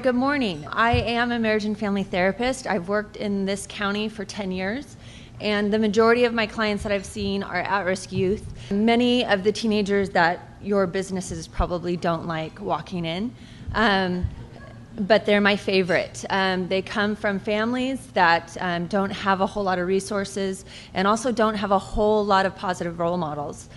Good morning. I am a marriage and family therapist. I've worked in this county for 10 years, and the majority of my clients that I've seen are at-risk youth. Many of the teenagers that your businesses probably don't like walking in, but they're my favorite. They come from families that don't have a whole lot of resources and also don't have a whole lot of positive role models.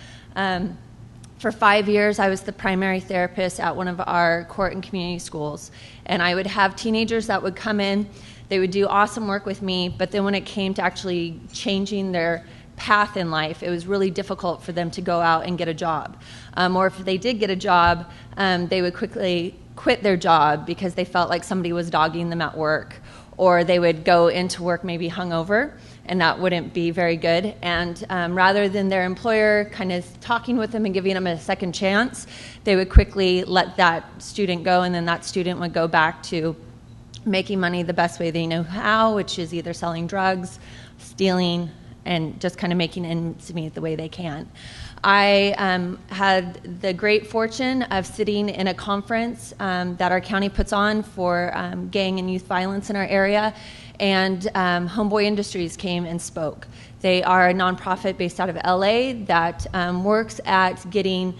For 5 years, I was the primary therapist at one of our court and community schools, and I would have teenagers that would come in. They would do awesome work with me, but then when it came to actually changing their path in life, it was really difficult for them to go out and get a job. Or if they did get a job, they would quickly quit their job because they felt like somebody was dogging them at work, or they would go into work maybe hungover, and that wouldn't be very good. And rather than their employer kind of talking with them and giving them a second chance, they would quickly let that student go, and then that student would go back to making money the best way they know how, which is either selling drugs, stealing, and just kind of making ends meet the way they can. I had the great fortune of sitting in a conference that our county puts on for gang and youth violence in our area, and Homeboy Industries came and spoke. They are a nonprofit based out of LA that works at getting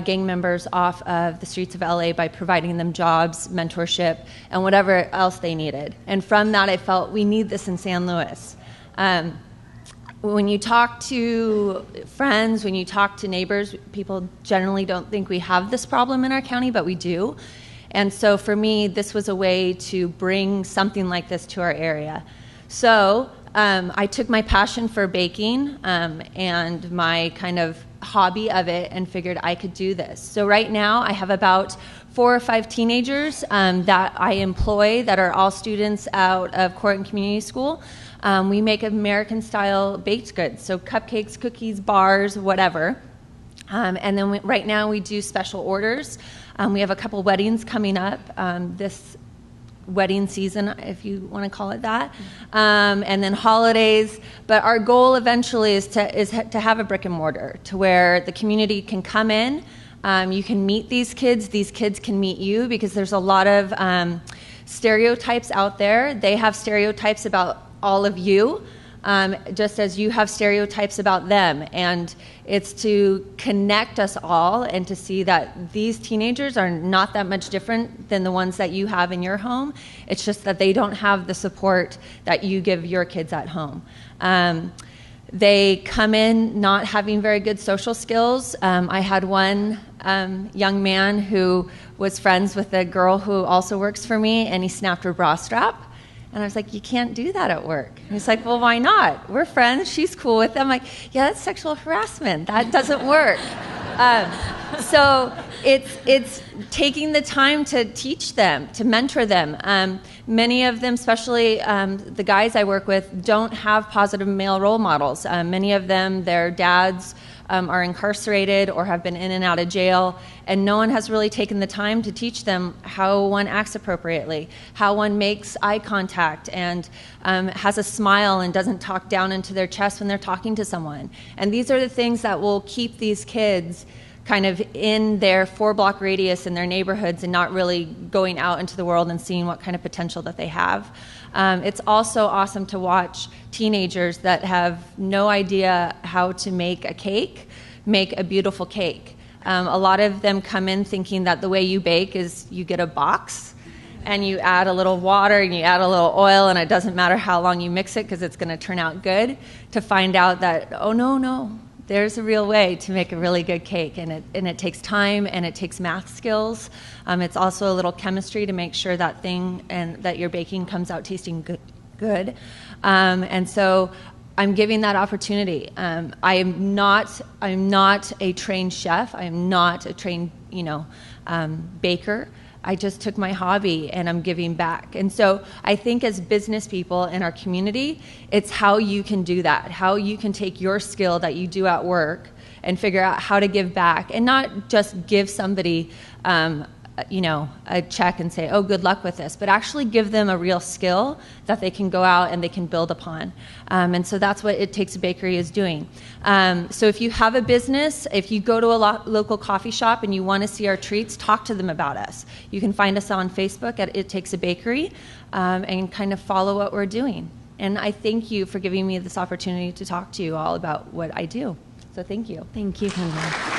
gang members off of the streets of LA by providing them jobs, mentorship, and whatever else they needed. And from that, I felt we need this in San Luis. When you talk to friends, when you talk to neighbors, people generally don't think we have this problem in our county, but we do. And so for me, this was a way to bring something like this to our area. So I took my passion for baking and my kind of hobby of it and figured I could do this. So right now I have about 4 or 5 teenagers that I employ that are all students out of court and community school. We make American-style baked goods, so cupcakes, cookies, bars, whatever. And then right now we do special orders. We have a couple weddings coming up this wedding season, if you want to call it that, and then holidays. But our goal eventually is to have a brick and mortar, to where the community can come in. You can meet these kids can meet you, because there's a lot of stereotypes out there. They have stereotypes about all of you, just as you have stereotypes about them. And it's to connect us all and to see that these teenagers are not that much different than the ones that you have in your home. It's just that they don't have the support that you give your kids at home. They come in not having very good social skills. I had one young man who was friends with a girl who also works for me, and he snapped her bra strap. And I was like, you can't do that at work. And he's like, well, why not? We're friends. She's cool with it. I'm like, yeah, that's sexual harassment. That doesn't work. So it's taking the time to teach them, to mentor them. Many of them, especially the guys I work with, don't have positive male role models. Many of them, their dads are incarcerated or have been in and out of jail, and no one has really taken the time to teach them how one acts appropriately, how one makes eye contact and has a smile and doesn't talk down into their chest when they're talking to someone. And these are the things that will keep these kids kind of in their 4-block radius in their neighborhoods and not really going out into the world and seeing what kind of potential that they have. It's also awesome to watch teenagers that have no idea how to make a cake, make a beautiful cake. A lot of them come in thinking that the way you bake is you get a box and you add a little water and you add a little oil, and it doesn't matter how long you mix it because it's going to turn out good, to find out that, oh, no, there's a real way to make a really good cake, and it takes time and it takes math skills. It's also a little chemistry to make sure that thing and that you're baking comes out tasting good. And so I'm giving that opportunity. I'm not a trained chef. I am not a trained baker. I just took my hobby and I'm giving back. And so I think as business people in our community, it's how you can do that, how you can take your skill that you do at work and figure out how to give back, and not just give somebody a check and say, oh, good luck with this, but actually give them a real skill that they can go out and they can build upon. And so that's what It Takes a Bakery is doing. So if you have a business, if you go to a local coffee shop and you want to see our treats, talk to them about us. You can find us on Facebook at It Takes a Bakery, and kind of follow what we're doing. And I thank you for giving me this opportunity to talk to you all about what I do. So thank you. Thank you, Kendra.